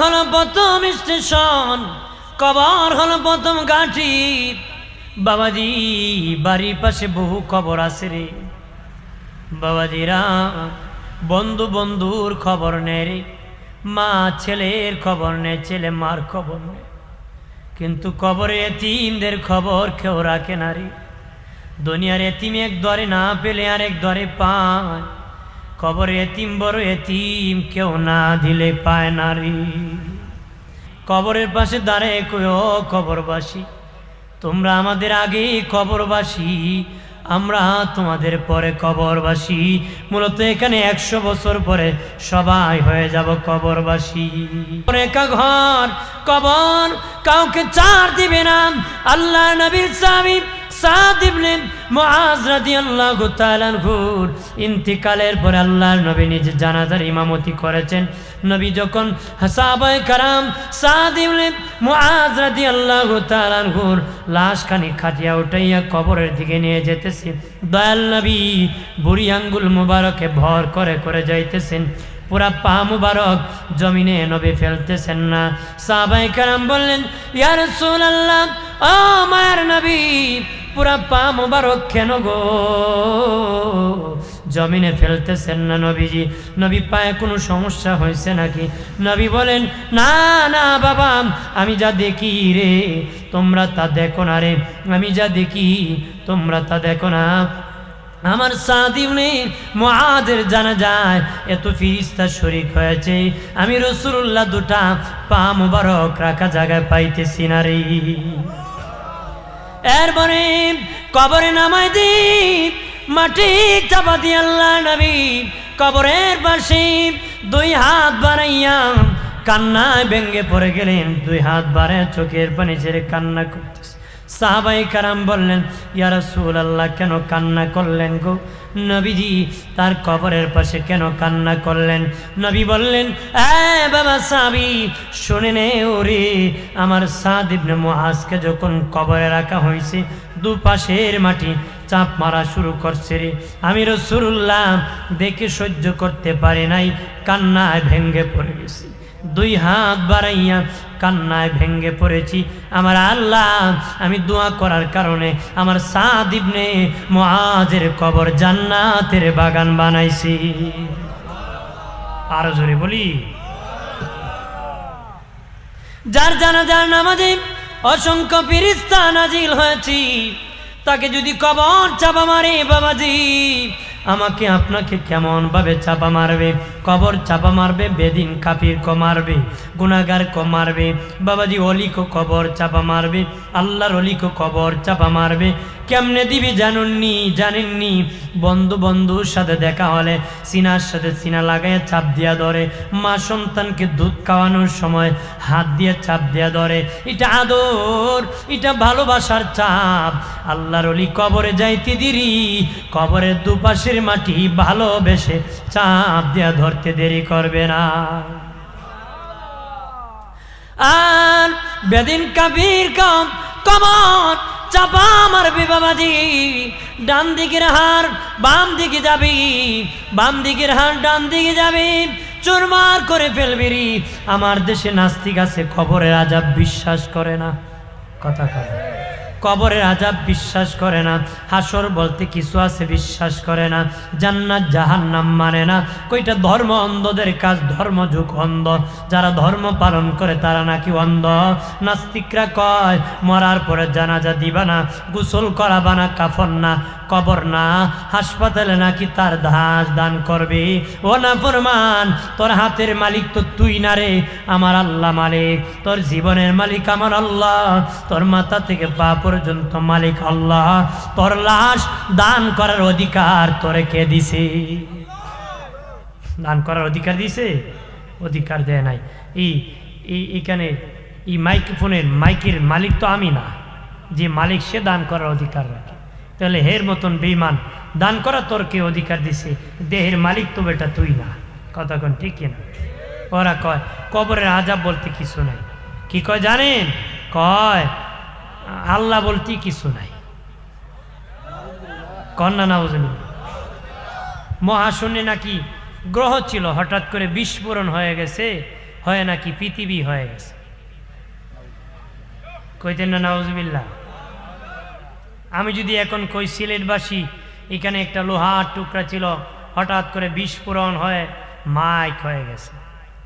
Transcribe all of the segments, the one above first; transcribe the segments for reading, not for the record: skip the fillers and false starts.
হলো প্রথম স্টেশন, কবর হলো প্রথম ঘাঁটি। বাবাজি বাড়ির পাশে বহু কবর আছে রে বাবাজিরা, বন্ধু বন্ধুর খবর নেয় রে, মা ছেলের খবর নেয়, ছেলে মার খবর নেয়, কিন্তু কবরে এতিমদের খবর কেউ রাখে না রে। দুনিয়ার এতিম এক দরে না পেলে আরেক দরে পায়, কবরে এতিম বড় এতিম কেউ না দিলে পায় না রে। কবরের পাশে দাঁড়ায় কই ও কবরবাসী, তোমরা আমাদের আগে কবরবাসী, আমরা তোমাদের পরে কবরবাসী। মূলত এখানে 100 বছর পরে সবাই হয়ে যাব কবরবাসী। একা ঘর কবর, কাউকে ছাড় দিবে না। আল্লাহ নবীর সাহাবী সাদ ইবনে মুআজ রাদিয়াল্লাহু তাআলা আনহুর ইন্তিকালের পরে আল্লাহর নবী নিজে জানাজার ইমামতি করেছেন। নবী যখন সাহাবায়ে কেরাম সাদ ইবনে মুআজ রাদিয়াল্লাহু তাআলা আনহুর লাশখানি খাটিয়া উঠাইয়া কবরের দিকে নিয়ে যেতেছে, দয়াল নবী বুড়ি আঙ্গুল মুবারকে ভর করে করে যাইতেছেন, পুরা পা মুবারক জমিনে নবী ফেলতেছেন না। সাহাবায়ে কেরাম বললেন, ইয়া রাসূলুল্লাহ, ও মায়ের নবী, পুরা পা মুবারক কেন গো জমিনে ফেলতেছেন না নবীজি? নবী পায়ে কোনো সমস্যা হয়েছে নাকি? নবী বলেন, না না বাবা, আমি যা দেখি রে তোমরা তা দেখো না রে, আমি যা দেখি তোমরা তা দেখো না। আমার সাদ ইবনে মুআজের জানাজায় এত ফেরেশতা শরীক হয়েছে, আমি রাসূলুল্লাহ দুটা পা মুবারক রাখা জায়গায় পাইতেছি না রে। এরপরে কবরে নামাই দি, মাটি চাপা দিয়ে আল্লাহ নবী কবরের পাশে 2 হাত বাড়াইয়া কান্নায় ভেঙ্গে পড়ে গেলেন। 2 হাত বাড়ায় চোখের পানি ছেড়ে কান্না করতেছে। সাহাবায়ে কেরাম বললেন, ইয়া রাসূলুল্লাহ, কেন কান্না করলেন গো? নবীজি তার কবরের পাশে কেন কান্না করলেন? নবী বললেন, বাবা সাহাবী শুনে নে ওরে, আমার সাদ ইবনে মুআজকে যখন কবরে রাখা হয়েছে, দুপাশের মাটি চাপ মারা শুরু করছে রে। আমি রাসূলুল্লাহ দেখে সহ্য করতে পারি নাই, কান্নায় ভেঙ্গে পড়ে গেছি। 2 হাত বাড়াইয়া কান্নায় ভেঙ্গে পড়েছি। আমার আল্লাহ, আমি দোয়া করার কারণে আমার সাদ ইবনে মুআজের কবর জান্নাতের বাগান বানাইছি। আরো জোরে বলি। যার জানাজার নামাজে অসংখ্য ফেরেশতা নাজিল হয়েছে, তাকে যদি কবর চাপা মারে বাবাজি, আমাকে আপনাকে কেমন ভাবে চাপা মারবে? কবর চাপা মারবে, বেদিন কাফির কো মারবে, গুনাহগার কো মারবে বাবাজি, অলি কো কবর চাপা মারবে, আল্লাহর অলি কো কবর চাপা মারবে। কেমনে দিবি জানেননি? বন্ধু বন্ধুর সাথে দেখা হলে সিনার সাথে সিনা লাগাইয়া চাপ দিয়া ধরে, মা সন্তানকে দুধ খাওয়ানোর সময় হাত দিয়ে চাপ দিয়া ধরে। এটা আদর, এটা ভালোবাসার চাপ। আল্লাহর অলি কবরে যাইতে দেরি, কবরের দুপাশের মাটি ভালোবেসে চাপ দিয়া ধরতে দেরি করবে না। আর বেদিন কাফির কবর চাপা মারবে বাবাজি, ডান দিকের হার বাম দিকে যাবি, বাম দিকের হার ডান দিকে যাবে, চুরমার করে ফেলবি রে। আমার দেশে নাস্তিক আছে, কবরের আযাব বিশ্বাস করে না। কথা কয়, কবরের আযাব বিশ্বাস করে না, হাসর বলতে কিছু আছে বিশ্বাস করে না, জান্নাত জাহান্নাম মানে না। কইটা ধর্ম অন্ধদের কাজ, ধর্ম যুগ অন্ধ, যারা ধর্ম পালন করে তারা নাকি অন্ধ। নাস্তিকরা কয় মরার পরে জানাজা দিবা না, গোসল করাবা না, কাফন না, কবর না, হাসপাতালে নাকি তার দান করবে। ও না ফরমান, তোর হাতের মালিক তো তুই না রে, আমার আল্লাহ মালিক। তোর জীবনের মালিক আমার আল্লাহ, তোর মাথা থেকে পা পর্যন্ত মালিক আল্লাহ। তোর লাশ দান করার অধিকার তোরে কে দিছে? দান করার অধিকার দিছে? অধিকার দেয় নাই। এইখানে এই মাইক্রোফোনের মাইকের মালিক তো আমি না, যে মালিক সে দান করার অধিকার রাখে। তাহলে হের মতন বেঈমান দান করা তোর কে অধিকার দিছে? দেহের মালিক তো বেটা তুই না। কথা কোন ঠিক কিনা? ওরা কয় কবরের আযাব বলতে কিছু নাই। কি কয় জানেন? কয় আল্লাহ বলতে কিছু নাই। কন্যা নাউজুবিল্লাহ। মহাশূন্যে নাকি গ্রহ ছিল, হঠাৎ করে বিস্ফোরণ হয়ে গেছে, হয় নাকি পৃথিবী হয়ে গেছে? কইতেন না নাউজুবিল্লাহ? আমি যদি এখন কই সিলেটবাসী এখানে একটা লোহার টুকরা ছিল, হঠাৎ করে বিস্ফোরণ হয়ে মাইক হয়ে গেছে,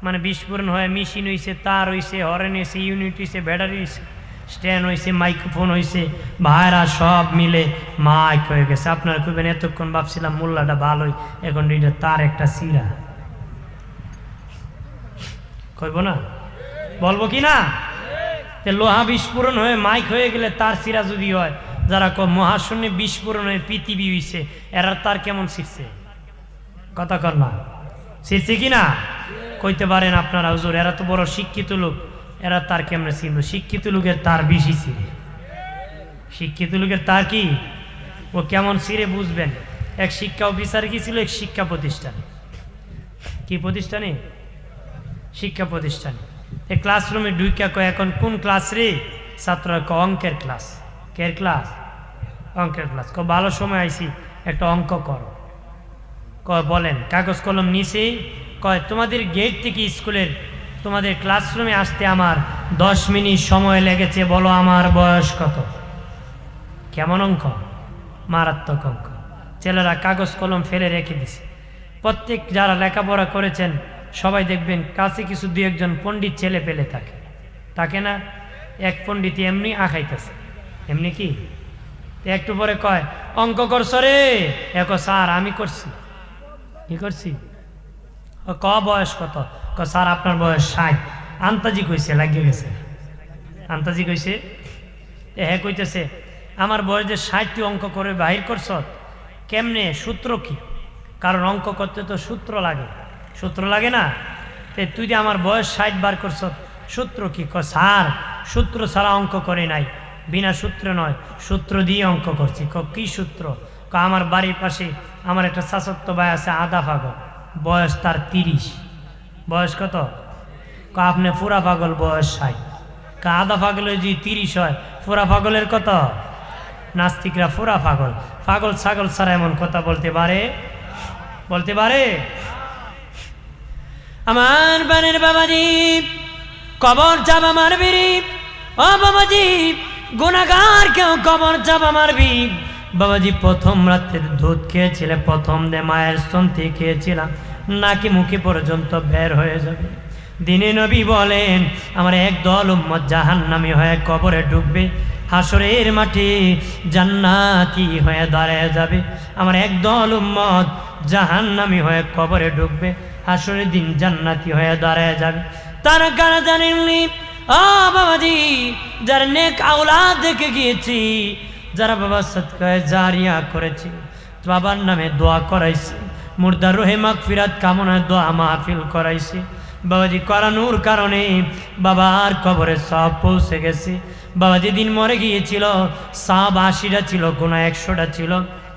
মানে বিস্ফোরণ হয়ে মেশিন হয়েছে, তার হয়েছে, হরেন হয়েছে, ইউনিট হয়েছে, ব্যাটারি হয়েছে, স্ট্যান্ড হয়েছে, মাইক্রোফোন হয়েছে, ভাইরা সব মিলে মাইক হয়ে গেছে। আপনারা কইবেন এতক্ষণ ভাবছিলাম মোল্লাটা ভালোই, এখন এটা তার একটা সিরা। কইব না? বলবো কি না? লোহা বিস্ফোরণ হয়ে মাইক হয়ে গেলে তার সিরা যদি হয়, যারা মহাশূন্যে বিস্ফোরণ হয়ে পৃথিবী হইছে, এরা তার কেমন শিখছে? কথা কর না, শিখছে কি না? কইতে পারেন আপনারা, হুজুর এরা তো বড় শিক্ষিত লোক, এরা তার কেমনে ছিল? শিক্ষিত লোকের তার বেশি ছিল। শিক্ষিত লোকের তার কি ও কেমন ছিঁড়ে বুঝবেন। এক শিক্ষা অফিসার কি ছিল এক শিক্ষা প্রতিষ্ঠানে। কি প্রতিষ্ঠানে? শিক্ষা প্রতিষ্ঠানে। এই ক্লাসরুমে ঢুইকা কয়, এখন কোন ক্লাস রে? ছাত্ররা কয় অঙ্কের ক্লাস। কের ক্লাস? অঙ্কের ক্লাস। কয় ভালো সময় আইছি, একটা অঙ্ক করো। কয় বলেন। কাগজ কলম নিচে। কয় তোমাদের গেট থেকে স্কুলের তোমাদের ক্লাসরুমে আসতে আমার 10 মিনিট সময় লেগেছে, বলো আমার বয়স কত? কেমন অঙ্ক? মারাত্মক অঙ্ক। ছেলেরা কাগজ কলম ফেলে রেখে দিছে। প্রত্যেক যারা লেখাপড়া করেছেন সবাই দেখবেন কাছে কিছু দু একজন পণ্ডিত ছেলে পেলে থাকে না? এক পণ্ডিত এমনি আখাইতেছে, এমনি কি একটু পরে কয় অঙ্ক করছ রে? স্যার আমি করছি। কি করছি? ক বয়স কত? স্যার আপনার বয়স 60। আন্তাজি কইছে, লাগিয়ে গেছে। আন্তাজি কইছে। হ্যাঁ কইতেছে আমার বয়স যে 60 অঙ্ক করে বাহির করছ কেমনে? সূত্র কি? কারণ অঙ্ক করতে তো সূত্র লাগে, সূত্র লাগে না? তুই যে আমার বয়স 60 বার করছ, সূত্র কি? স্যার সূত্র ছাড়া অঙ্ক করে নাই, বিনা সূত্র নয়, সূত্র দিয়ে অঙ্ক করছি। কি সূত্র? আমার বাড়ির পাশে আমার একটা চাচাতো ভাই আছে, আধা পাগল, বয়স তার 30। বয়স কত? আপনি পুরা পাগল, বয়স 60। আধা পাগলের যদি 30 হয়, পুরা পাগলের কত? নাস্তিকরা পুরা পাগল। পাগল ছাগল ছাড়া এমন কথা বলতে পারে? বলতে পারে? আমার বানের বাবাজি কবর চাপা মারবি রে। ও বাবাজি গুনাহগার কেউ কবর চাপা মারবি। বাবাজি প্রথম রাতের দুধ খেয়েছিলে, প্রথম দে মায়ের স্তন্তি খেয়েছিলাম, নাকি মুখে পর্যন্ত বের হয়ে যাবে। দিনে নবী বলেন আমার একদল উম্মত জাহান্নামী হয়ে কবরে ডুববে, হাসরের মাঠে জান্নাতি হয়ে দাঁড়ায় যাবে। আমার একদল উম্মত জাহান্নামী হয়ে কবরে ডুববে, হাসরের দিন জান্নাতি হয়ে দাঁড়ায় যাবে। তারা কারা জানেননি? ও বাবাজি যারা নেক আওলাদ দেখে গিয়েছি, যারা বাবার সদকায়ে জারিয়া করেছি, বাবার নামে দোয়া করাইছি, মুর্দার রহে মাগফিরাত কামনায় দোয়া মাহফিল করাইছি, বাবাজি করানোর কারণে বাবার কবরে সব পৌঁছে গেছে। বাবা যেদিন মরে গিয়েছিল সব 80টা ছিল, গুনাহ 100টা ছিল,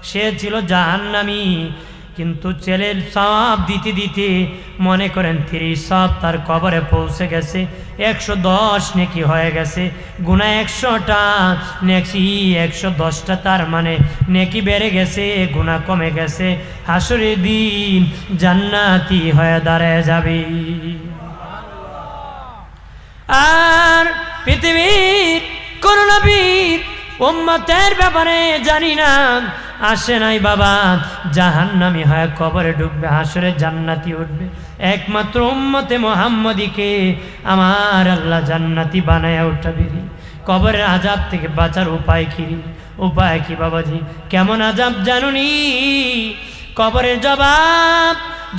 সে ছিল জাহান্নামী। কিন্তু ছেলের সব দিতে দিতে মনে করেন 30 সব তার কবরে পৌঁছে গেছে, 110 নেকি হয়ে গেছে। গুনাহ 100টা, নেকি 110টা, তার মানে নেকি বেড়ে গেছে, গুনাহ কমে গেছে। হাসরের দিন জান্নাতি হয়ে দাঁড়ায় যাবে। আর পৃথিবীর কোন নবীর উম্মতের ব্যাপারে জানি না আসে নাই বাবা জাহান্নামী হয়ে কবরে ডুববে, হাসরে জান্নাতি উঠবে। একমাত্র উম্মতে মুহাম্মদীকে আমার আল্লাহ জান্নাতি বানায়া উঠাবে। কবরের আযাব থেকে বাঁচার উপায় কি? উপায় কি বাবাজি? কেমন আযাব জানুনি? কবরের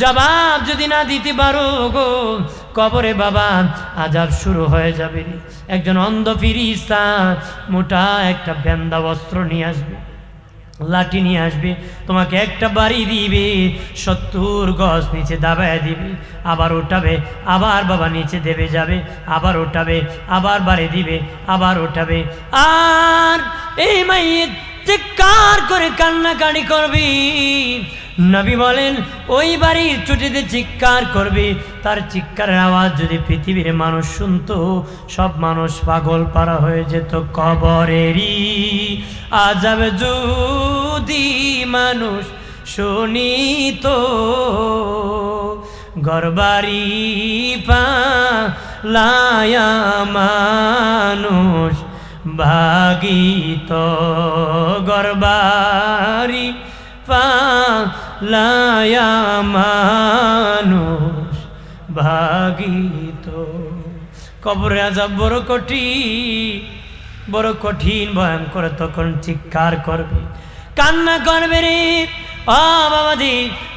জবাব যদি না দিতে পারো গো, কবরে বাবা আযাব শুরু হয়ে যাবে। একজন অন্ধ ফেরেশতা মোটা একটা বেন্দা বস্ত্র নিয়ে আসবে, লাঠি নিয়ে আসবে, তোমাকে একটা বাড়ি দিবে, 70 গজ নিচে দাবায় দিবে, আবার উঠাবে, আবার বাবা নিচে দেবে যাবে, আবার উঠাবে, আবার বাড়ি দিবে, আবার উঠাবে। আর এই মাইয়িত চিৎকার করে কান্নাকাটি করবি। নবী বলেন ওই বাড়ির চুটিতে চিৎকার করবে, তার চিৎকারের আওয়াজ যদি পৃথিবীর মানুষ শুনতো, সব মানুষ পাগল পারা হয়ে যেত। কবরেরই আযাব যদি মানুষ শুনিত, ঘরবাড়ি পালায়া মানুষ ভাগিত, ঘরবাড়ি পালায়া মানুষ ভাগিত। কবরে আযাব বড় কঠিন ভয়ঙ্কর, তখন চিৎকার করবে, কান্না করবে রে। ও বাবাজি,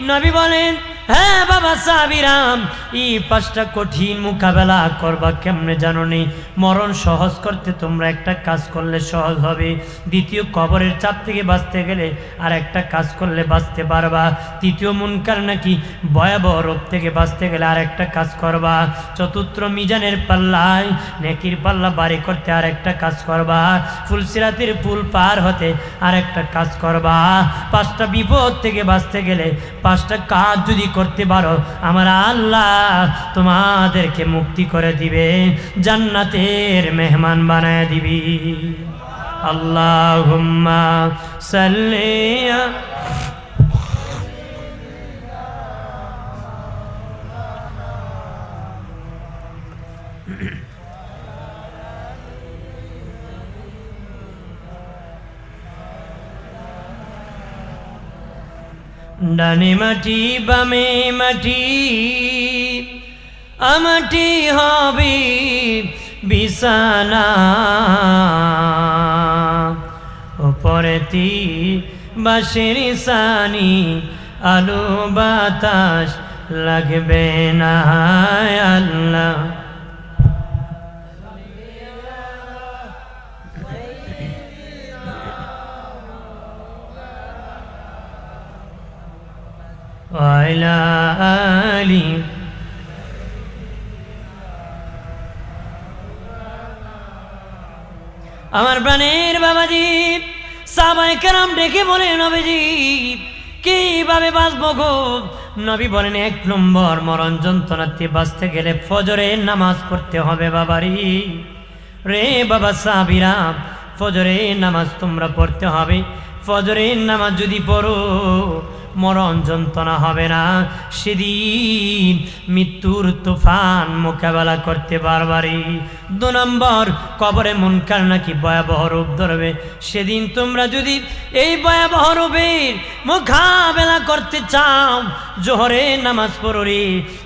নবী বলেন, হ্যাঁ বাবা সাহাবীরাম, এই 5টা কঠিন মোকাবেলা করবা কেমনে জানো নি? মরণ সহজ করতে তোমরা একটা কাজ করলে সহজ হবে। দ্বিতীয়, কবরের চাপ থেকে বাঁচতে গেলে আর একটা কাজ করলে বাঁচতে পারবা। তৃতীয়, মুনকার নাকি ভয়াবহ রোগ থেকে বাঁচতে গেলে আর একটা কাজ করবা। চতুর্থ, মিজানের পাল্লায় নেকির পাল্লা বাড়ি করতে আর একটা কাজ করবা। ফুলসিরাতের পুল পার হতে আর একটা কাজ করবা। 5টা বিপদ থেকে বাঁচতে গেলে 5টা কাজ যদি করতে পারো, আমার আল্লাহ তোমাদেরকে মুক্তি করে দিবে, জান্নাতের মেহমান বানায় দিবি। আল্লাহুম্মা সাল্লি ডানে মাটি বামে মাটি, আমাটি হবে বিছানা, উপরেতি বাঁশের সানি, আলো বাতাস লাগবে না আল্লাহ। ওয়াইলা আলি আমার প্রাণের বাবাজি, সাহাবায়ে কেরাম ডেকে বলে, নবীজি কিভাবে বাঁচবো গো? নবী বলেন, 1 নম্বর, মরণ যন্ত্রণাতে বাঁচতে গেলে ফজরের নামাজ পড়তে হবে বাবারি। রে বাবা সাহাবীরা, ফজরের নামাজ তোমরা পড়তে হবে। ফজরের নামাজ যদি পড়ো, মরণ যন্ত্রণা হবে না। সেদিন মৃত্যুর তুফান মোকাবেলা করতে পারবারি। 2 নম্বর, কবরে মুনকার নাকি ভয়াবহ রূপ ধরবে। সেদিন তোমরা যদি এই ভয়াবহ রূপের মোকাবেলা করতে চাও, জোহরে নামাজ পড়ো রে,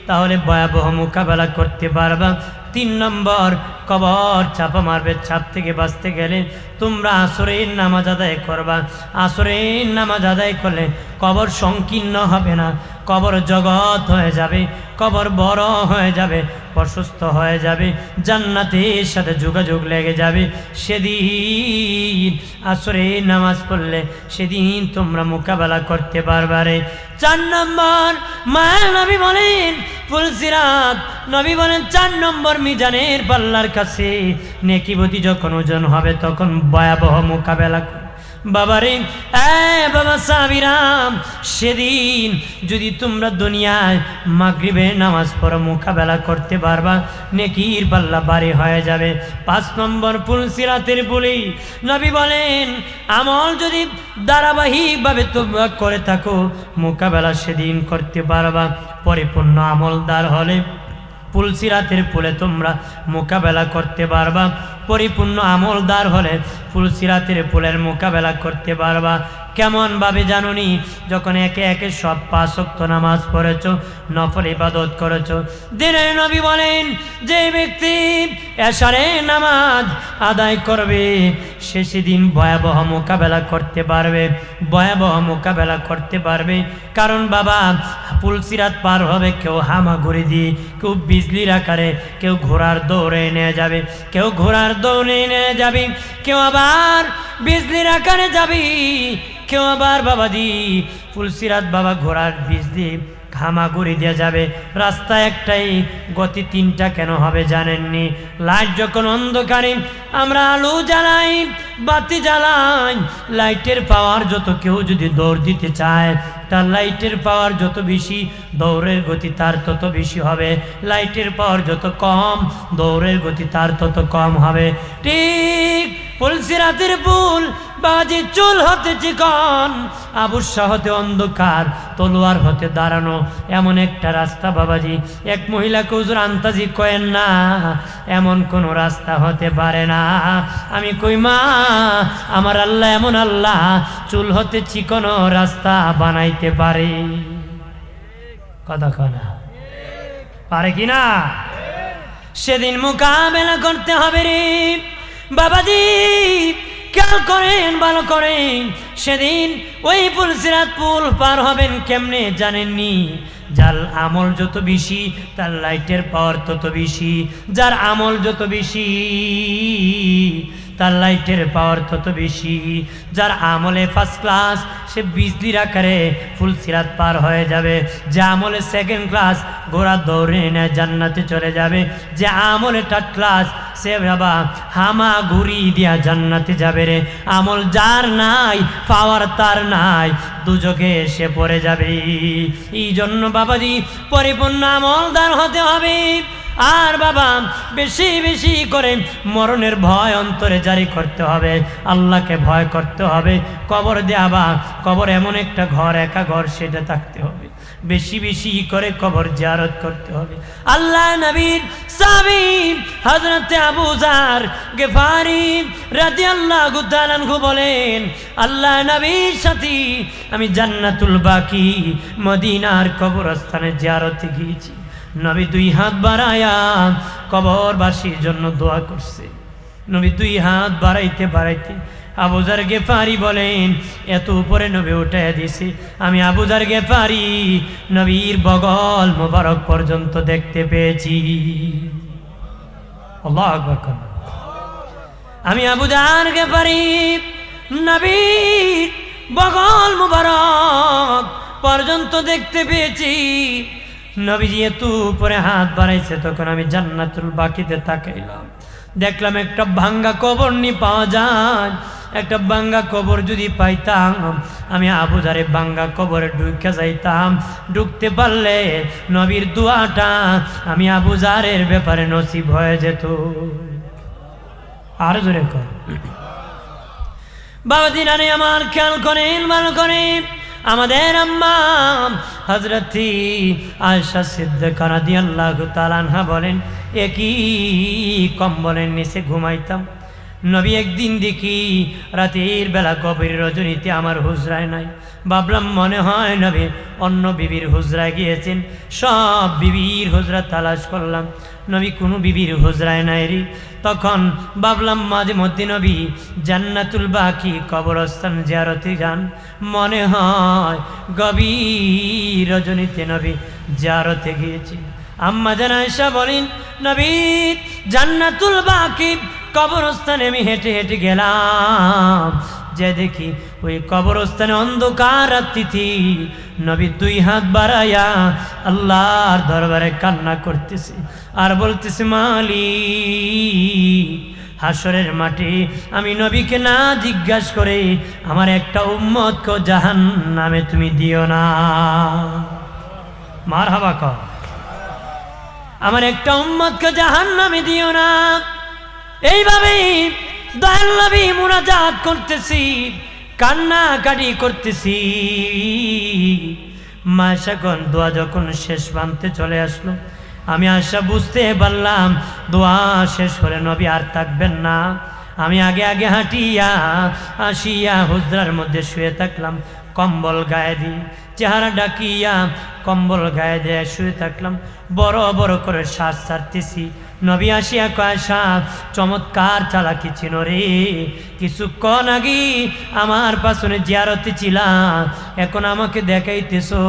তাহলে ভয়াবহ মোকাবেলা করতে পারবা। 3 নম্বর, কবর চাপা মারবে। চাপ থেকে বাঁচতে গেলে তোমরা আসরের নামাজ আদায় করবা। আসরের নামাজ আদায় করলে কবর সংকীর্ণ হবে না, কবর জগৎ হয়ে যাবে, কবর বড় হয়ে যাবে, প্রশস্ত হয়ে যাবে, জান্নাতের সাথে যোগাযোগ লেগে যাবে। সেদিন আসরের নামাজ পড়লে সেদিন তোমরা মোকাবেলা করতে পারবারে। 4 নম্বর, মায়া নবী বলেন ফুলসিরাত, নবী বলেন 4 নম্বর, মিজানের পাল্লার কাছে নেকিবতী যখন ওজন হবে তখন ভয়াবহ মোকাবেলা বাবারে। বাবা সাহাবীরাম, সেদিন যদি তোমরা দুনিয়ায় মাগরিবের নামাজ পড়ো, মোকাবেলা করতে পারবা, নেকির পাল্লা ভারী হয়ে যাবে। 5 নম্বর, ফুলসিরাতের পুলি, নবী বলেন আমল যদি ধারাবাহিকভাবে তোমরা করে থাকো, মোকাবেলা সেদিন করতে পারবা। পরিপূর্ণ আমলদার হলে ফুলসিরাতের পুলে তোমরা মোকাবেলা করতে পারবা। পরিপূর্ণ আমলদার হলে ফুলসিরাতের পুলের মোকাবেলা করতে পারবা। কেমন ভাবে জানুনি? যখন একে একে সব 5 ওয়াক্ত নামাজ পড়েছো, নফল ইবাদত করেছো। দিনের নবী বলেন, যে ব্যক্তি এশারের নামাজ আদায় করবে, সে সেদিন ভয়াবহ মোকাবেলা করতে পারবে, ভয়াবহ মোকাবেলা করতে পারবে। কারণ বাবা, ফুলসিরাত পার হবে কেউ হামাগুড়ি দিয়ে, কেউ বিজলির আকারে, কেউ ঘোড়ার দৌড়ে নিয়ে যাবে, কেউ ঘোড়ার দৌড়ে নিয়ে যাবে, কেউ আবার বিজলির আকারে যাবে, কেউ আবার বাবাজি ফুলসিরাত বাবা ঘোড়ার বিজলি হামাগুড়ি দিয়ে যাবে। রাস্তা একটাই, গতি 3টা কেন হবে জানেননি? লাইট যখন অন্ধকারে আমরা আলো জ্বালাই, বাতি জ্বালাই, লাইটের পাওয়ার যত, কেউ যদি দৌড় দিতে চায়, তার লাইটের পাওয়ার যত বেশি, দৌড়ের গতি তার তত বেশি হবে। লাইটের পাওয়ার যত কম, দৌড়ের গতি তার তত কম হবে। ঠিক ফুলসিরাতের পুল বাবাজি চুল হতে চিকন, আবুসা হতে অন্ধকার, তলোয়ার হতে দাঁড়ানো এমন একটা রাস্তা বাবাজি। এক মহিলাকে হুজুর আন্তাজি কয়েন না, এমন কোন রাস্তা হতে পারে না। আমি কই মা, আমার আল্লাহ এমন আল্লাহ, চুল হতে চিকন রাস্তা বানাইতে পারে। কথা কনা পারে কিনা? সেদিন মোকাবেলা করতে হবে রে বাবাজি। খেয়াল করেন, ভালো করেন, সেদিন ওই ফুলসিরাত পুল পার হবেন কেমনে জানেননি? যার আমল যত বেশি তার লাইটের পাওয়ার তত বেশি, যার আমল যত বেশি তার লাইটের পাওয়ার তত বেশি। যার আমলে ফার্স্ট ক্লাস সে বিজলির আকারে ফুলসিরাত পার হয়ে যাবে। যে আমলে সেকেন্ড ক্লাস ঘোড়া দৌড়ে নেয় জান্নাতে চলে যাবে। যে আমলে থার্ড ক্লাস সে বাবা হামা ঘুরি দিয়া জান্নাতে যাবে রে। আমল যার নাই পাওয়ার তার নাই, দুজকে এসে পড়ে যাবে। এই জন্য বাবাজি পরিপূর্ণ আমলদার হতে হবে। আর বাবা বেশি বেশি করে মরণের ভয় অন্তরে জারি করতে হবে, আল্লাহকে ভয় করতে হবে। কবর দেওয়া, কবর এমন একটা ঘর, একা ঘর, সেটা থাকতে হবে। বেশি বেশি করে কবর জিয়ারত করতে হবে। আল্লাহ নবীর সাহাবী হযরত আবু যার গিফারি রাদিয়াল্লাহু তাআলা আনহু বলেন, আল্লাহ নবীর সাথে আমি জান্নাতুল বাকি মদিনার কবরস্থানে জিয়ারতে গিয়েছি। নবী দুই হাত বাড়ায়া কবরবাসীর জন্য দোয়া করছে। নবী দুই হাত বাড়াইতে বাড়াইতে আবু যার গিফারি বলেন, এত উপরে নবী উঠাইয়া দিছে, আমি আবু যার গিফারি নবীর বগল মোবারক পর্যন্ত দেখতে পেয়েছি। আল্লাহু আকবার। আমি আবু যার গিফারি নবীর বগল মোবারক পর্যন্ত দেখতে পেয়েছি। নবীজি এত উপরে হাত বাড়াইছে, তখন আমি জান্নাতুল বাকিতে তাকাইলাম, দেখলাম একটা ভাঙ্গা কবর নি পাওয়া যায়। একটা ভাঙ্গা কবর যদি পাইতাম, আমি আবু যারে ভাঙ্গা কবরে ঢুকে যাইতাম। ঢুকতে পারলে নবীর দোয়াটা আমি আবু যারের ব্যাপারে নসিব হয়ে যেত। আর জোরে কর বাবাজি। নানি আমার খেয়াল করেন, ভালো করেন, আমাদের আম্মা হযরত আয়েশা সিদ্দিকা রাদিয়াল্লাহু তাআলা আনহা বলেন, একই কম্বলের নিচে ঘুমাইতাম। নবী একদিন দেখি রাতের বেলা গভীর রজনীতে আমার হুজরায় নাই। ভাবলাম মনে হয় নবী অন্য বিবির হুজরায় গিয়েছেন। সব বিবির হুজরা তালাশ করলাম, নবী কোনো বিবির হুজরায় নাই রে। তখন ভাবলাম মাঝে মধ্যে নবী জান্নাতুল বাকি কবরস্থান জিয়ারতে যান, মনে হয় গভীর রজনীতে নবী জিয়ারতে গিয়েছেন। আম্মা জান আয়েশা বলেন, নবী জান্নাতুল বাকি কবরস্থানে আমি হেঁটে হেঁটে গেলাম, যে দেখি ওই কবরস্থানে অন্ধকার রাত্রিতে নবী দুই হাত বাড়াইয়া আল্লাহর দরবারে কান্না করতেছে আর বলতেছে, মালিক হাসরের মাঠে আমি নবীকে না জিজ্ঞাসা করে আমার একটা উম্মতকে জাহান্নামে তুমি দিও না। মারহাবা কর। আমার একটা উম্মতকে জাহান্নামে দিও না। এইভাবে দয়াল নবী মুনাজাত করতেছি, কান্নাকাটি করতেছি। মাশাআল্লাহ দোয়া যখন শেষ প্রান্তে চলে আসলো, আমি আশা বুঝতে পারলাম দোয়া শেষ হলে নবী আর থাকবেন না। আমি আগে আগে হাঁটিয়া আসিয়া হুজরার মধ্যে শুয়ে থাকলাম, কম্বল গায়ে দিই, চেহারা ডাকিয়া কম্বল গায়ে দিয়ে শুয়ে থাকলাম। বড় বড় করে শ্বাস ছাড়তেছি। নবী আসিয়া কয়, সাপ চমৎকার চালাকি ছিল রে, কিছুক্ষণ আগে আমার পাশনে জিয়ারতে ছিলাম, এখন আমাকে দেখাইতেছো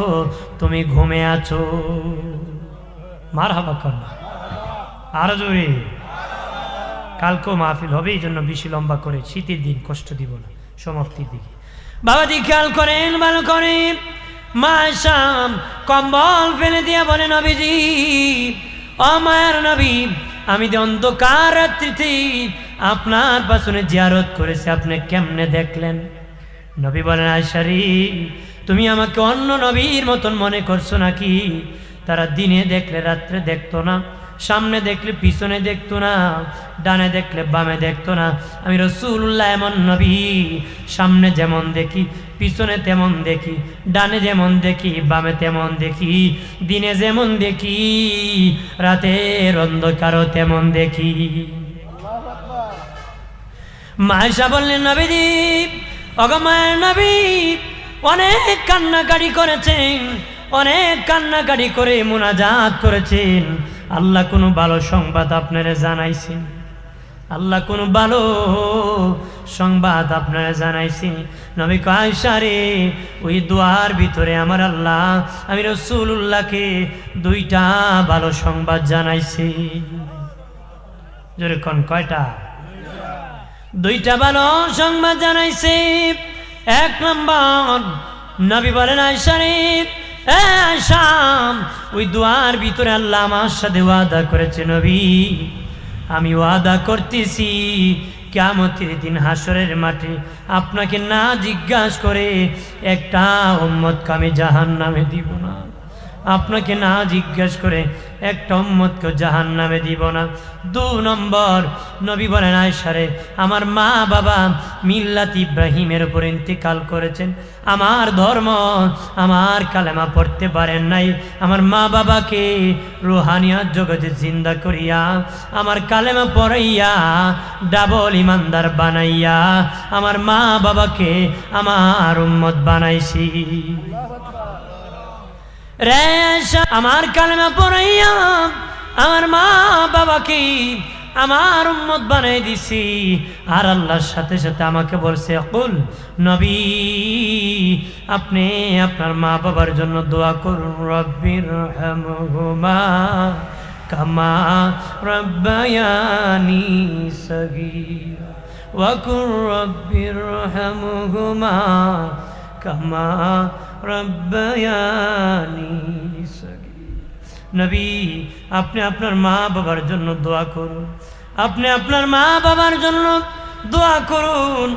তুমি ঘুমে আছো। মারহাবা কর না, আরো জোরে। কালকেও মাহফিল হবে, এই জন্য বেশি লম্বা করে শীতের দিন কষ্ট দিব না, সমাপ্তির দিকে। বাবাজি খেয়াল করেন, ভালো করেন। মা শাম কম্বল ফেলে দিয়া বলে, নবীজি ও মায়ের নবী, আমি যে অন্ধকার রাত্রিতে আপনার পাশনে জিয়ারত করেছি, আপনি কেমনে দেখলেন? নবী বলেন, আয়সারি তুমি আমাকে অন্য নবীর মতন মনে করছো নাকি? তারা দিনে দেখলে রাত্রে দেখতো না। সামনে দেখলে পিছনে দেখতো না, ডানে দেখলে বামে দেখতো না। আমি রাসূলুল্লাহ এমন নবী, সামনে যেমন দেখি পিছনে তেমন দেখি, ডানে যেমন দেখি বামে তেমন দেখি, দিনে যেমন দেখি রাতের অন্ধকারও তেমন দেখি। মা আয়েশা বললেন, নবীজি, ওগো মায়ের নবী, অনেক কান্নাকাটি করেছেন, অনেক কান্নাকাটি করে মুনাজাত করেছেন। আল্লাহ কোনো ভালো সংবাদ আপনারা জানাইছেন? আল্লাহ কোনো ভালো সংবাদ আপনারা জানাইছেন? নবী কয়, আয়েশা রে, ওই দোয়ার ভিতরে আমার আল্লাহ আমি রাসূলুল্লাহকে 2টা ভালো সংবাদ জানাইছি। জোরে কোন, কয়টা? 2টা ভালো সংবাদ জানাইছে। 1 নম্বর, নবী বলেন, আয়েশা রে, আয়েশা, ওই দোয়ার ভিতরে আল্লাহ আমার সাথে ওয়াদা করেছে, নবী আমি ওয়াদা করতেছি কিয়ামতের দিন হাসরের মাঠে আপনাকে না জিজ্ঞাসা করে একটা উম্মতকে আমি জাহান্নামে দিব না। আপনাকে না জিজ্ঞাসা করে একটা উম্মতকে জাহান্নামে দিব না। 2 নম্বর, নবী বলেন, আয়েশা রে, আমার মা বাবা মিল্লাত ইব্রাহিমের উপর ইন্তেকাল করেছেন। আমার ধর্ম, আমার কালেমা পড়তে পারেন নাই। আমার মা বাবাকে রুহানিয়াত জগতে জিন্দা করিয়া, আমার কালেমা পড়াইয়া, ডাবল ইমানদার বানাইয়া আমার মা বাবাকে আমার উম্মত বানাইছি। রে আয়েশা, আমার কালেমা পড়াইয়া আমার মা বাবাকে আমার উম্মত বানাই দিছি। আর আল্লাহর সাথে সাথে আমাকে বলছে, কুল, নবী আপনি আপনার মা বাবার জন্য দোয়া করুন, রব্বিরহামহুমা কামা রাব্বায়ানি সগীরা ওয়া কুর রব্বিরহামহুমা কামা রাব্বায়ানি সগীরা। নবী আপনি আপনার মা বাবার জন্য দোয়া করুন, আপনি আপনার মা বাবার জন্য দোয়া করুন,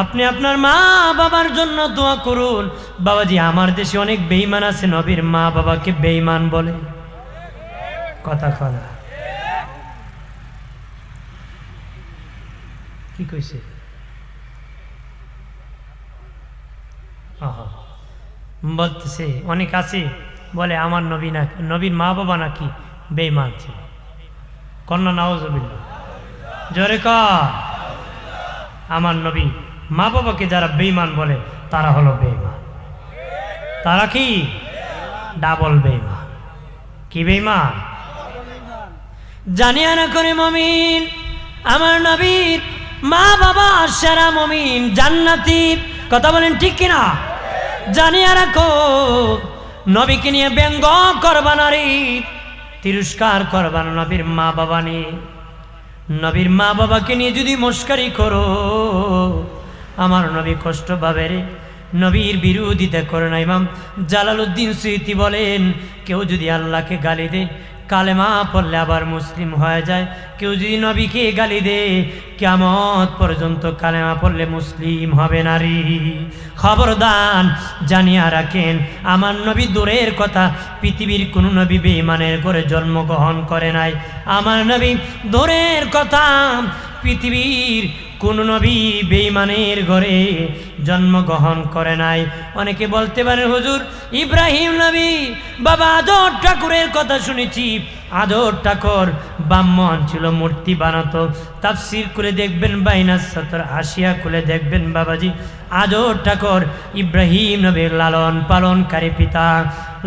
আপনি আপনার মা বাবার জন্য দোয়া করুন। বাবাজি, আমার দেশে অনেক বেঈমান আছে, নবীর মা বাবাকে বেঈমান বলে। কথা কনা কি কইছে? বলতেছে অনেক আছে, বলে আমার নবী না, নবীর মা বাবা নাকি বেঈমান ছিল। কন্যা নাউজুবিল্লাহ, জোরে কর। আমার নবী মা বাবাকে যারা বেঈমান বলে তারা হলো বেঈমান। তারা কি? ডাবল বেঈমান। কি বেঈমান? জানিয়া না করে মুমিন, আমার নবীর মা বাবা সেরা মুমিন, জান্নাতি। কথা বলেন ঠিক কিনা? জানিয়া রাখো, নবীকে নিয়ে ব্যঙ্গ করবা না রে, তিরস্কার করবা না নবীর মা বাবা নিয়ে। নবীর মা বাবাকে নিয়ে যদি মস্কারি করো, আমার নবী কষ্ট পাবে রে। নবীর বিরোধিতা করে না। ইমাম জালালউদ্দিন সুয়ুতি বলেন, কেউ যদি আল্লাহকে গালি দেয়, কালেমা পড়লে আবার মুসলিম হয়ে যায়। কেউ যদি নবীকে গালি দেয়, কিয়ামত পর্যন্ত কালেমা পড়লে মুসলিম হবে না রে। খবরদার, জানিয়া রাখেন, আমার নবী দূরের কথা, পৃথিবীর কোন নবী বেঈমানের ঘরে জন্মগ্রহণ করে নাই। আমার নবী দূরের কথা, পৃথিবীর কোন নবী বেঈমানের ঘরে জন্মগ্রহণ করে নাই। অনেকে বলতে পারে, হুজুর ইব্রাহিম নবী বাবা আদর ঠাকুরের কথা শুনেছি। আদর ঠাকুর ব্রাহ্মণ ছিল, মূর্তি বানাতো। তাফসীর করে দেখবেন, বাইনাস সতর হাসিয়া খুলে দেখবেন বাবাজি, আদর ঠাকুর ইব্রাহিম নবীর লালন পালনকারী পিতা।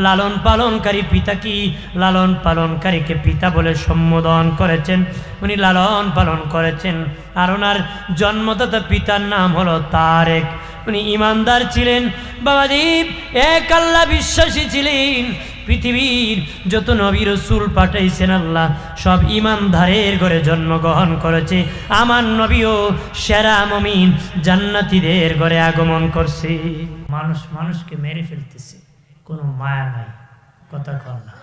লালন পালনকারী পিতা কি? লালন পালনকারীকে পিতা বলে সম্বোধন করেছেন, উনি লালন পালন করেছেন। আর ওনার জন্মদাতা পিতার নাম হলো তারেক। উনি ইমানদার ছিলেন বাবাজি, এক আল্লাহ বিশ্বাসী ছিলেন। পৃথিবীর যত নবী রাসূল পাঠাইছেন আল্লাহ, সব ইমানদারের ঘরে জন্মগ্রহণ করেছে। আমার নবীও সেরা মুমিন, জান্নাতীদের ঘরে আগমন করছে। মানুষ মানুষকে মেরে ফেলতেছে, কোনো মায়া নাই। কথা কর না।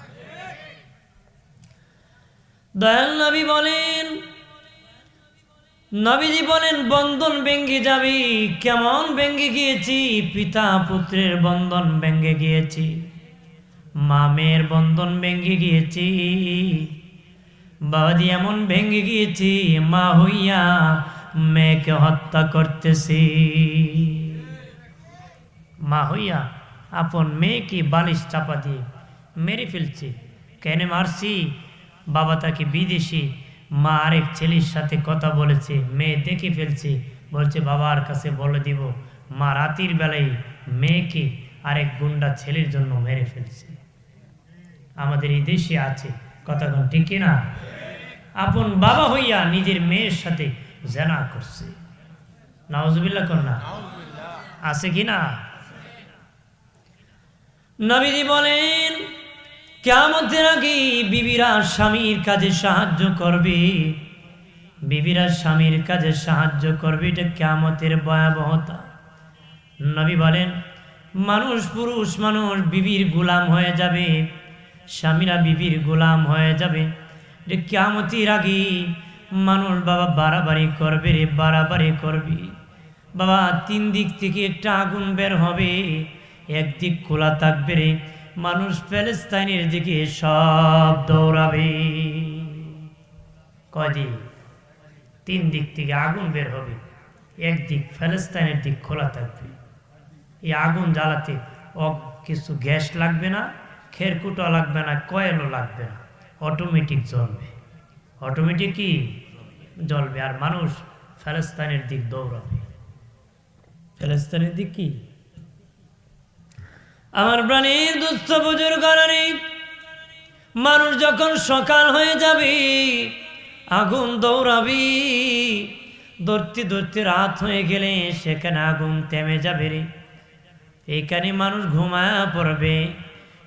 দয়াল নবী বলেন, নবীজি বলেন, বন্ধন ভেঙে যাবে। কেমন ভেঙে গিয়েছি? পিতা পুত্রের বন্ধন ভেঙে গিয়েছি, মা মেয়ের বন্ধন ভেঙে গিয়েছি, বাবাজি এমন ভেঙে গিয়েছে, মা হইয়া মেয়েকে হত্যা করতেছে। মা হইয়া আপন মেয়েকে বালিশ চাপা দিয়ে মেরে ফেলছে। কেন মারছি? বাবা তাকে বিদেশি মা আরেক ছেলের সাথে কথা বলেছে, মেয়ে দেখে ফেলছে, বলছে বাবার কাছে বলে দিব। মা রাতের বেলায় মেয়েকে আরেক গুন্ডা ছেলের জন্য মেরে ফেলছে। আমাদের এই দেশে আছে, কথা কোন ঠিক না? আপন বাবা হইয়া নিজের মেয়ের সাথে জেনা করছে। নাউজুবিল্লাহ কোন না? আছে কি না? নবীজি বলেন কিয়ামতের আগে বিবিরা স্বামীর কাজে সাহায্য করবে, বিবিরা স্বামীর কাজে সাহায্য করবে। এটা কিয়ামতের ভয়াবহতা। নবী বলেন পুরুষ মানুষ বিবির গোলাম হয়ে যাবে, স্বামীরা বিবির গোলাম হয়ে যাবে। এটা কিয়ামতের আগে মানুষ বাবা বাড়াবাড়ি করবে রে, বাড়াবাড়ি করবি বাবা। 3 দিক থেকে একটা আগুন বের হবে, একদিক খোলা থাকবে রে, মানুষ প্যালেস্তাইনের দিকে সব দৌড়াবে। কয়দিক? 3 দিক থেকে আগুন বের হবে, একদিক প্যালেস্তাইনের দিক খোলা থাকবে। এই আগুন জ্বালাতে কিছু গ্যাস লাগবে না, খেরকুটা লাগবে না, কয়েলও লাগবে না, অটোমেটিক জ্বলবে। অটোমেটিক কি জ্বলবে, আর মানুষ প্যালেস্তাইনের দিক দৌড়াবে। প্যালেস্তাইনের দিক কি? আমার প্রাণীর দুস্থ বুজুর্গরা, মানুষ যখন সকাল হয়ে যাবে আগুন দৌড়াবি, ধরতে ধরতে রাত হয়ে গেলে সেখানে আগুন থেমে যাবে রে। এইখানে মানুষ ঘুমায়া পড়বে,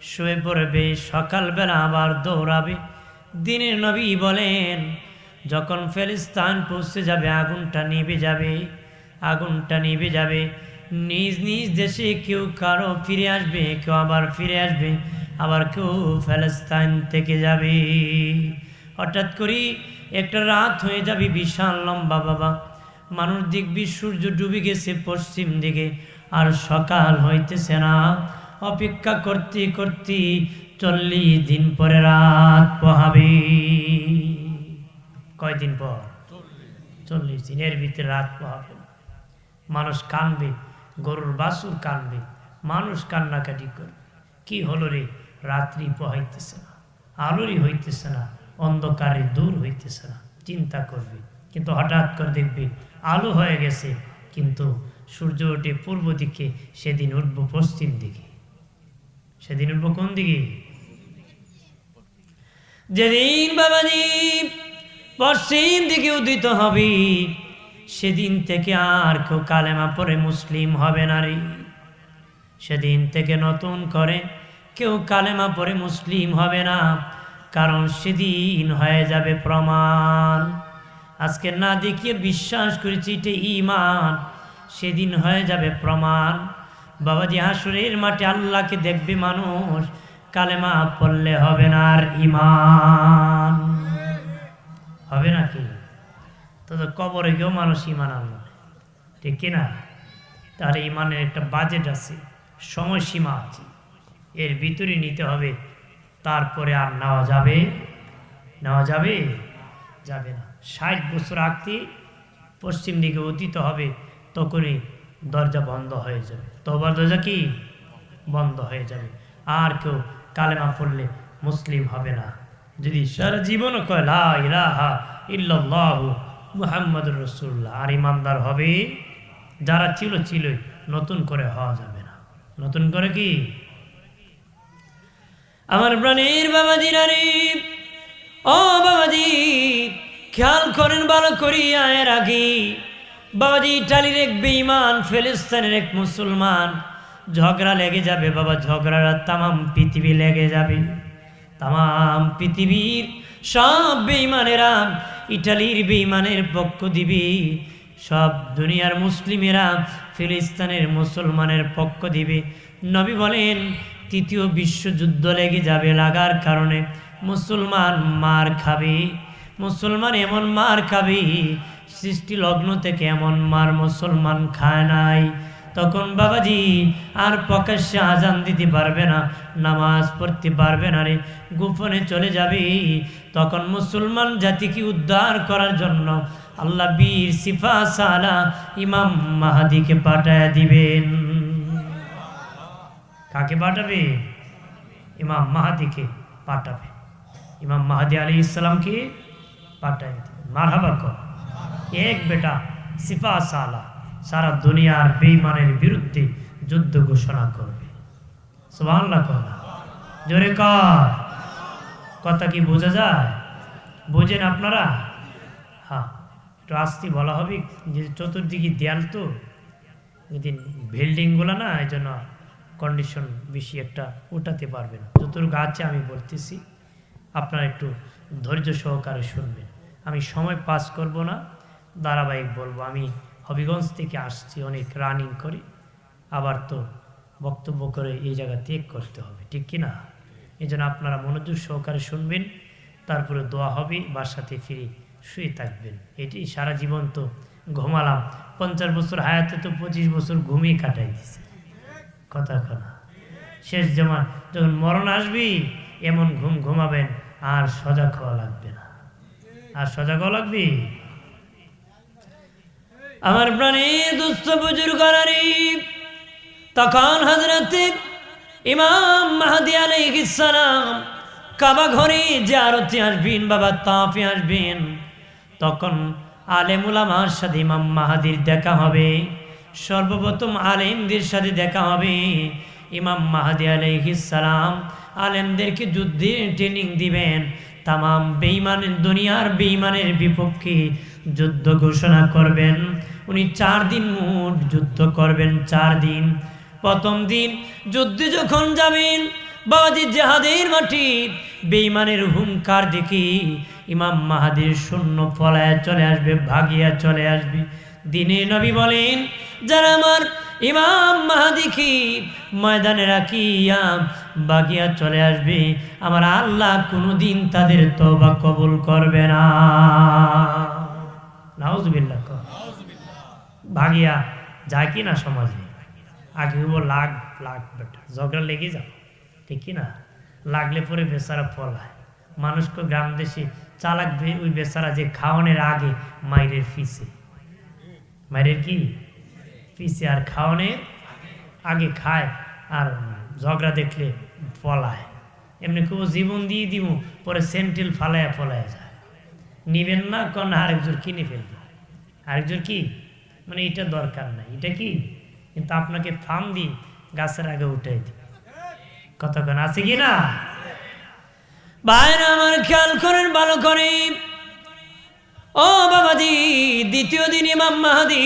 শুয়ে পড়বে, সকালবেলা আবার দৌড়াবে। দিনের নবী বলেন যখন ফিলিস্তিন পৌঁছে যাবে আগুনটা নিভে যাবে, আগুনটা নিভে যাবে। নিজ নিজ দেশে কেউ কারো ফিরে আসবে, কেউ আবার ফিরে আসবে, আবার কেউ ফিলিস্তিন থেকে যাবে। হঠাৎ করে একটা রাত হয়ে যাবে বিশাল লম্বা বাবা, মানুষ দেখবি সূর্য ডুবে গেছে পশ্চিম দিকে, আর সকাল হইতেছে না। অপেক্ষা করতে করতে 40 দিন পরে রাত পোহাবে। কয়দিন পর? 40 দিন। এর ভিতরে রাত পোহাবে, মানুষ কানবে, গরুর বাছুর কানবে, মানুষ কান্নাকাটি করবে। কি হলো রে? রাত্রি পোহাইতেছে না, আলোরই হইতেছে না, অন্ধকারে দূর হইতেছে না, চিন্তা করবে। কিন্তু হঠাৎ করে দেখবে আলো হয়ে গেছে, কিন্তু সূর্য ওঠে পূর্ব দিকে, সেদিন উঠবো পশ্চিম দিকে। সেদিন উঠবো কোন দিকে? যেদিন বাবাজি পশ্চিম দিকে উদিত হবে, সেদিন থেকে আর কেউ কালেমা পড়ে মুসলিম হবে না রে। সেদিন থেকে নতুন করে কেউ কালেমা পড়ে মুসলিম হবে না, কারণ সেদিন হয়ে যাবে প্রমাণ। আজকে না দেখিয়ে বিশ্বাস করেছি এটা ঈমান, সেদিন হয়ে যাবে প্রমাণ। বাবাজি হাসরের মাঠে আল্লাহকে দেখবে মানুষ, কালেমা পড়লে হবে না আর ঈমান হবে নাকি? তো কবরে গিয়েও মানুষ ঈমান আনবে, ঠিক কিনা? তার ঈমানের একটা বাজেট আছে, সময়সীমা আছে, এর ভিতরে নিতে হবে, তারপরে আর নেওয়া যাবে? নেওয়া যাবে? যাবে না। 60 বছর আগতে পশ্চিম দিকে উদিত হবে, তখনই দরজা বন্ধ হয়ে যাবে, তওবার দরজা কি বন্ধ হয়ে যাবে। আর কেউ কালেমা পড়লে মুসলিম হবে না। যদি সারা জীবনও কয় লা ইলাহা ইল্লাল্লাহু মুহাম্মাদুর রাসূলুল্লাহ, আর ইমানদার হবে। যারা ছিলই, নতুন করে হওয়া যাবে না। নতুন করে কি? আমার প্রাণের বাবাজি নারী, ও বাবাজি খেয়াল করেন ভালো করিয়া। এর আগে বাবাজি ইটালির এক বেঈমান, ফিলিস্তিনের এক মুসলমান, ঝগড়া লেগে যাবে বাবা। ঝগড়াটা তামাম পৃথিবী লেগে যাবে। তামাম পৃথিবীর সব বেঈমানেরা ইটালির বেঈমানের পক্ষ দিবে, সব দুনিয়ার মুসলিমেরা ফিলিস্তিনের মুসলমানের পক্ষ দিবে। নবী বলেন 3য় বিশ্বযুদ্ধ লেগে যাবে। লাগার কারণে মুসলমান মার খাবে, মুসলমান এমন মার খাবে, সৃষ্টি লগ্ন থেকে এমন মার মুসলমান খায় নাই। তখন বাবাজি আর প্রকাশ্যে আজান দিতে পারবে না, নামাজ পড়তে পারবে না রে, গোপনে চলে যাবে। তখন মুসলমান জাতিকে উদ্ধার করার জন্য আল্লাহ বীর সিফা সালা ইমাম মাহাদিকে পাঠায় দিবেন। কাকে পাঠাবে? ইমাম মাহাদিকে পাঠাবে। ইমাম মাহাদি আলাইহিস সালামকে পাঠায় দিবেন। মারহাবা কর। এক বেটা সিফা সালা সারা দুনিয়ার বেঈমানের বিরুদ্ধে যুদ্ধ ঘোষণা করবে। সুবহানাল্লাহ কর, জোরে কর। কথা কি বোঝা যায়? বোঝেন আপনারা? হ্যাঁ, একটু আস্তে বলা হবে, যে চতুর্দিকে দেয়াল তো, বিল্ডিংগুলো না, এই জন্য কন্ডিশন বেশি একটা উঠাতে পারবে না। যতটুকু আছে আমি বলতেছি, আপনারা একটু ধৈর্য সহকারে শুনবেন। আমি সময় পাস করব না, ধারাবাহিক বলবো। আমি হবিগঞ্জ থেকে আসছি, অনেক রানিং করি, আবার তো বক্তব্য করে এই জায়গা ত্যাগ করতে হবে, ঠিক কি না? এই জন্য আপনারা মনোযোগ সহকারে শুনবেন, তারপরে দোয়া হবে, বাসাতে ফিরে শুয়ে থাকবেন। এটি সারা জীবন তো ঘুমালাম, 50 বছর হায়াতে তো 25 বছর ঘুমিয়ে কাটাই দিছে। কথা না, শেষ জমান যখন মরণ আসবি এমন ঘুম ঘুমাবেন আর সজাগ হওয়া লাগবে না। আর সজাগ হওয়া লাগবে। আমার প্রাণে দুস্থ বুজুর্গরানি, তখন হযরতে ইমাম মাহদী আলাইহিস সালাম কাবা ঘরে জিয়ারতে আসবেন, বাবা তাওয়াফে আসবেন। তখন আলেম উলামার সাথে ইমাম মাহদীর দেখা হবে। সর্বপ্রথম আলেমদের সাথে দেখা হবে। ইমাম মাহদী আলাইহিস সালাম আলেমদেরকে যুদ্ধের ট্রেনিং দিবেন। তামাম বেঈমানের, দুনিয়ার বেঈমানের বিপক্ষে যুদ্ধ ঘোষণা করবেন। উনি 4 দিন মোট যুদ্ধ করবেন, 4 দিন। প্রথম দিন যুদ্ধে যখন যাবেন, বাবাজি জিহাদের মাটি বেঈমানের হুঙ্কার দেখি ইমাম মাহদীর সৈন্য পলায়া চলে আসবে, ভাগিয়া চলে আসবে। দিনে নবী বলেন, যারা আমার ইমাম মাহদীকে ময়দানে রাখিয়া ভাগিয়া চলে আসবে, আমার আল্লাহ কোনোদিন তাদের তওবা কবুল করবে না। নাউজুবিল্লাহ। ভাগিয়া যায় কি না সমাজে? আগে লাখ লাখ বেটা ঝগড়া লেগে যাও, ঠিক কি না? লাগলে পরে বেচারা ফলায়। মানুষকে গ্রাম দেশে চালাক ওই বেচারা যে খাওয়ানোর আগে মায়ের ফিসে, মায়ের কি ফিসে, আর খাওয়ানোর আগে খায়, আর ঝগড়া দেখলে ফলায়। এমনি খুব জীবন দিয়ে দিব, পরে সেন্টিল ফালায়া ফলায়া যায়। নিবেন না, কোন আরেকজন কিনে ফেলবে। আরেকজন কি মানে এটা দরকার নাই, এটা কি, কিন্তু আপনাকে ফার্ম দিয়ে গাছের আগে উঠাই দিই। কতক্ষণ আছে কি না? ভাইরা আমার খেয়াল করেন ভালো করে। ও বাবাজি, দ্বিতীয় দিন ইমাম মাহদী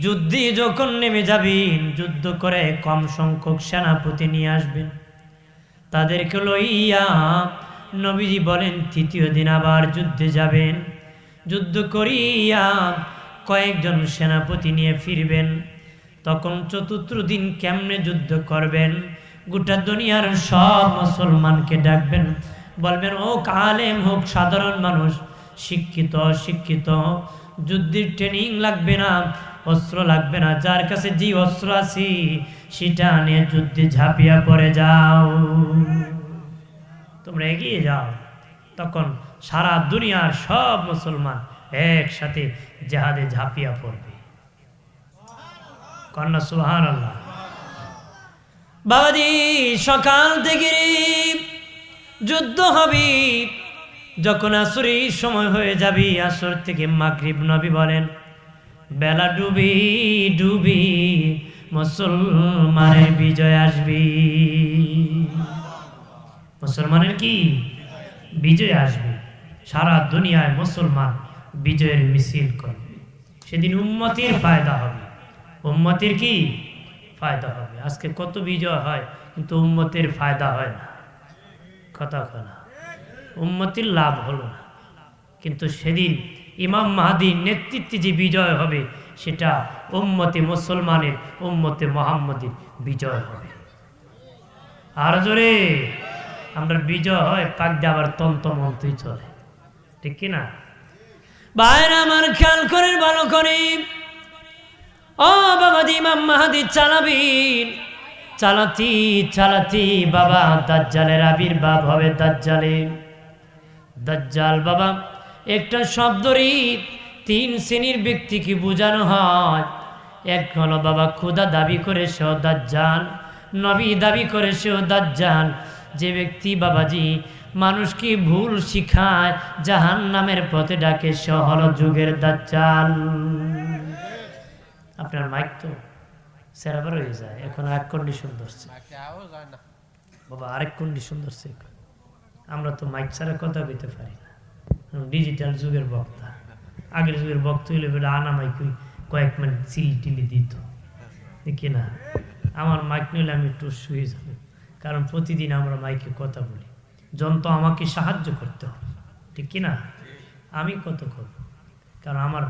যুদ্ধে যখন নেমে যাবেন, যুদ্ধ করে কম সংখ্যক সেনাপতি নিয়ে আসবেন। তাদেরকে লইয়া নবীজি বলেন, তৃতীয় দিন আবার যুদ্ধে যাবেন। যুদ্ধ করিয়া কয়েকজন সেনাপতি নিয়ে ফিরবেন। তখন চতুর্থ দিন কেমনে যুদ্ধ করবেন? গোটা দুনিয়ার সব মুসলমানকে ডাকবেন, বলবেন, ও আলেম হোক সাধারণ মানুষ, শিক্ষিত অশিক্ষিত, যুদ্ধের ট্রেনিং লাগবে না, অস্ত্র লাগবে না, যার কাছে যে অস্ত্র আছে সেটা নিয়ে যুদ্ধে ঝাঁপিয়া পড়ে যাও, তোমরা এগিয়ে যাও। তখন সারা দুনিয়ার সব মুসলমান একসাথে জিহাদে ঝাঁপিয়া পড়বে। কন্যা সুবহানাল্লাহ। বাবাজি সকাল থেকে যুদ্ধ হবে, যখন আসরের সময় হয়ে যাবে, আসর থেকে মাগরিব, নবী বলেন, বেলা ডুবি ডুবি মুসলমানের বিজয় আসবে। মুসলমানের কি বিজয় আসবে? সারা দুনিয়ায় মুসলমান বিজয়ের মিছিল করবে। সেদিন উম্মতের ফায়দা হবে। উম্মতের কি ফায়দা হবে? আজকে কত বিজয় হয়, কিন্তু উম্মতের ফায়দা হয় না। কথা না, উম্মতের লাভ হলো না। কিন্তু সেদিন ইমাম মাহদীর নেতৃত্বে যে বিজয় হবে, সেটা উম্মতে মুসলমানের, উম্মতে মুহাম্মদীর বিজয় হবে। আর জোরে আমরা বিজয় হয়, পাক দিয়ে আবার তন্ত্রমন্ত্রই চলে, ঠিক কিনা? বাইরে আমার খেয়াল করেন ভালো করে। ও বাবা ইমাম মাহাদি চালাবেন, চালাতি চালাতি বাবা দাজ্জালের আবির্ভাব হবে। দাজ্জাল বাবা একটা শব্দরই 3 শ্রেণীর ব্যক্তিকে বোঝানো হয়। এক হলো বাবা খোদা দাবি করে সেও দাজ্জাল, নবী দাবি করে সেও দাজ্জাল। যে ব্যক্তি বাবাজি মানুষকে ভুল শিখায়, জাহান্নামের পথে ডাকে, সে হলো যুগের দাজ্জাল। আপনার মাইক তো সেরাবার হয়ে যায়, এখন এক কন্ডিশন ধরছে বাবা, আরেক কন্ডিশন ধরছে। আমরা তো মাইক ছাড়া কথা বলতে পারি না, ডিজিটাল যুগের বক্তা। আগের যুগের বক্তা হইলে বেটা আনা মাইক কয়েক মিনিট চিলি টিলি দিত, দেখি না। আমার মাইক নিলে আমি একটু শুয়ে যাব, কারণ প্রতিদিন আমরা মাইকে কথা বলি। যন্ত্র আমাকে সাহায্য করতে হবে, ঠিক কিনা? আমি কত করব, কারণ আমার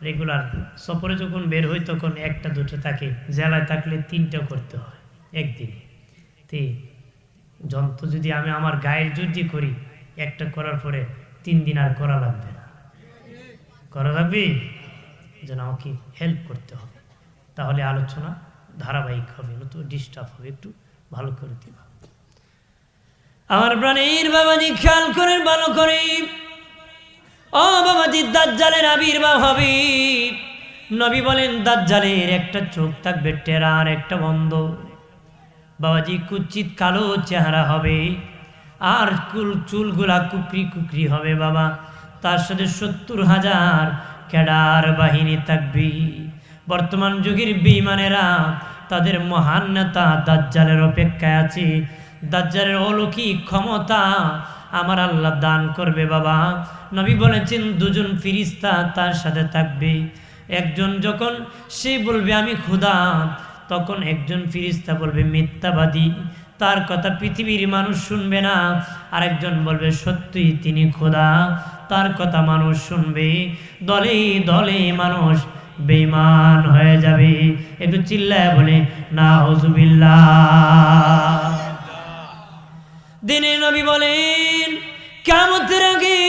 রেগুলার সফরে যখন বের হই তখন 1টা 2টা থাকে, জেলায় থাকলে 3টা করতে হয় একদিনে। তে যন্ত্র যদি আমি আমার গায়ের জোর দিয়ে করি, একটা করার পরে 3 দিন আর করা লাগবে না, করা লাগবে যেন আমাকে হেল্প করতে হবে। তাহলে আলোচনা ধারাবাহিক হবে, নতুন ডিস্টার্ব হবে। একটু ভালো করে দিবা আমার প্রাণের বাবাজি, খেয়াল করেন ভালো করে। ও বাবাজি দাজ্জালের আবির্ভাব হবে। নবী বলেন দাজ্জালের একটা চোখ থাকবে টেরা আর একটা বন্ধ। বাবাজি কুচিত কালো চেহারা হবে, আর চুলগুলা কুকরি কুকরি হবে বাবা। তার সাথে 70,000 ক্যাডার বাহিনী থাকবে। বর্তমান যুগের বেঈমানেরা তাদের মহান নেতা দাজ্জালের অপেক্ষায় আছে। দাজ্জালের অলৌকিক ক্ষমতা আমার আল্লাহ দান করবে বাবা। নবী বলেছেন 2 জন ফেরেশতা তার সাথে থাকবে। একজন যখন সে বলবে আমি খোদা, তখন একজন ফেরেশতা বলবে মিথ্যাবাদী, তার কথা পৃথিবীর মানুষ শুনবে না। আরেকজন বলবে সত্যই তিনি খোদা, তার কথা মানুষ শুনবে। দলে দলে মানুষ বেঈমান হয়ে যাবে। একটু চিল্লায় বলে নাউজুবিল্লাহ। দিনে নবী বলেন কিয়ামতের আগে,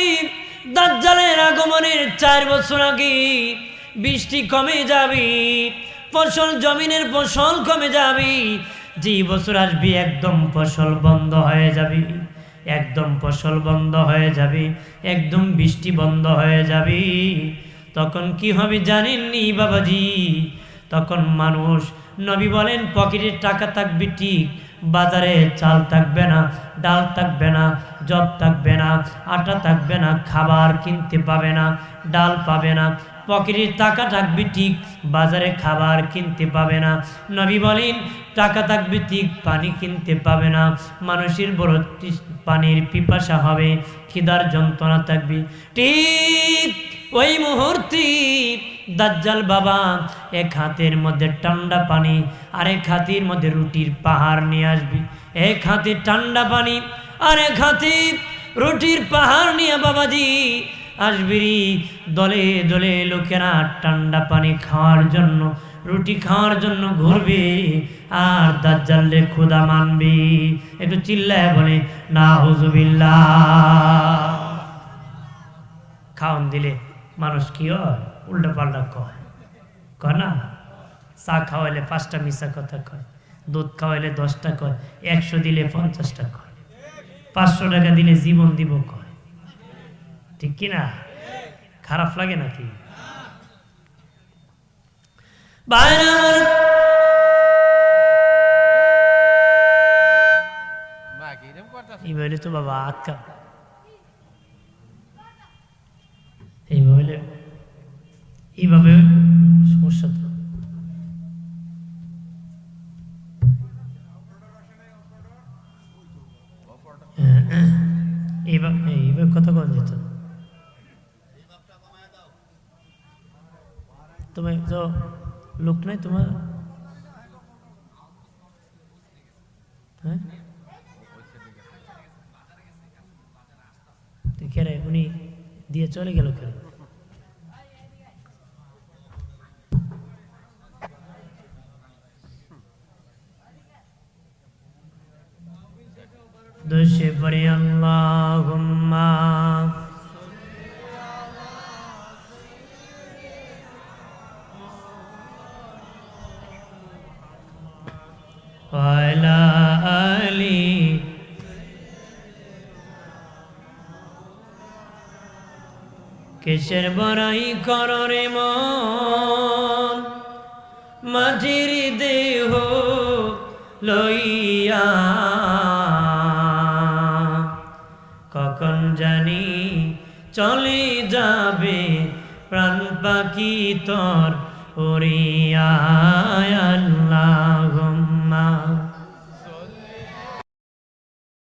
দাজ্জালের আগমনের 4 বছর আগে বৃষ্টি কমে যাবে, ফসল জমিনের ফসল কমে যাবে। যে বছর আসবে একদম ফসল বন্ধ হয়ে যাবে, একদম ফসল বন্ধ হয়ে যাবে, একদম বৃষ্টি বন্ধ হয়ে যাবে। তখন কি হবে জানেননি বাবাজি? তখন মানুষ, নবী বলেন পকেটে টাকা থাকবে ঠিক, বাজারে চাল থাকবে না, ডাল থাকবে না, জব থাকবে না, আটা থাকবে না, খাবার কিনতে পাবে না, ডাল পাবে না। পকেটে টাকা থাকবে ঠিক, বাজারে খাবার কিনতে পাবে না। নবী বলেন টাকা থাকবে ঠিক, পানি কিনতে পাবে না। মানুষের বড় পানির পিপাসা হবে, খিদার যন্ত্রণা থাকবে। ঠিক ওই মুহূর্তে দাজ্জাল বাবা এক হাতের মধ্যে ঠান্ডা পানি, আর এক হাতের মধ্যে রুটির পাহাড় নিয়ে আসবি। এক হাতে ঠান্ডা পানি আর এক হাতে রুটির পাহাড় নিয়ে বাবাজি আসবি। দলে দলে লোকেরা ঠান্ডা পানি খাওয়ার জন্য, রুটি খাওয়ার জন্য ঘুরবে, আর দাজ্জালে খোদা মানবে। একটু চিল্লায় বলে নাউজুবিল্লাহ। খাওয়ান দিলে মানুষ কি হয়? উল্টা পাল্টা কয় না। চা খাওয়াইলে 5টা মিশা কথা কয়, দুধ খাওয়াইলে 10টা কয়, 100 দিলে 50টা কয়, 500 টাকা দিলে জীবন দিব কয়, ঠিক কিনা? খারাপ লাগে নাকি? এইভাবে তো বাবা আটকা, এইভাবে সমস্যা তো। এইভাবে কথা কন যেত। তোমার তো লোক নাই তোমার, হ্যাঁ? কে উনি দিয়ে চলে গেল কেন? দোষে পড়ে আল্লাহুম্মা কিসের বড়াই কররে মন মাটির দেহ লইয়া কখন জানি চলে যাবে প্রাণ পাখি তোর উড়িয়া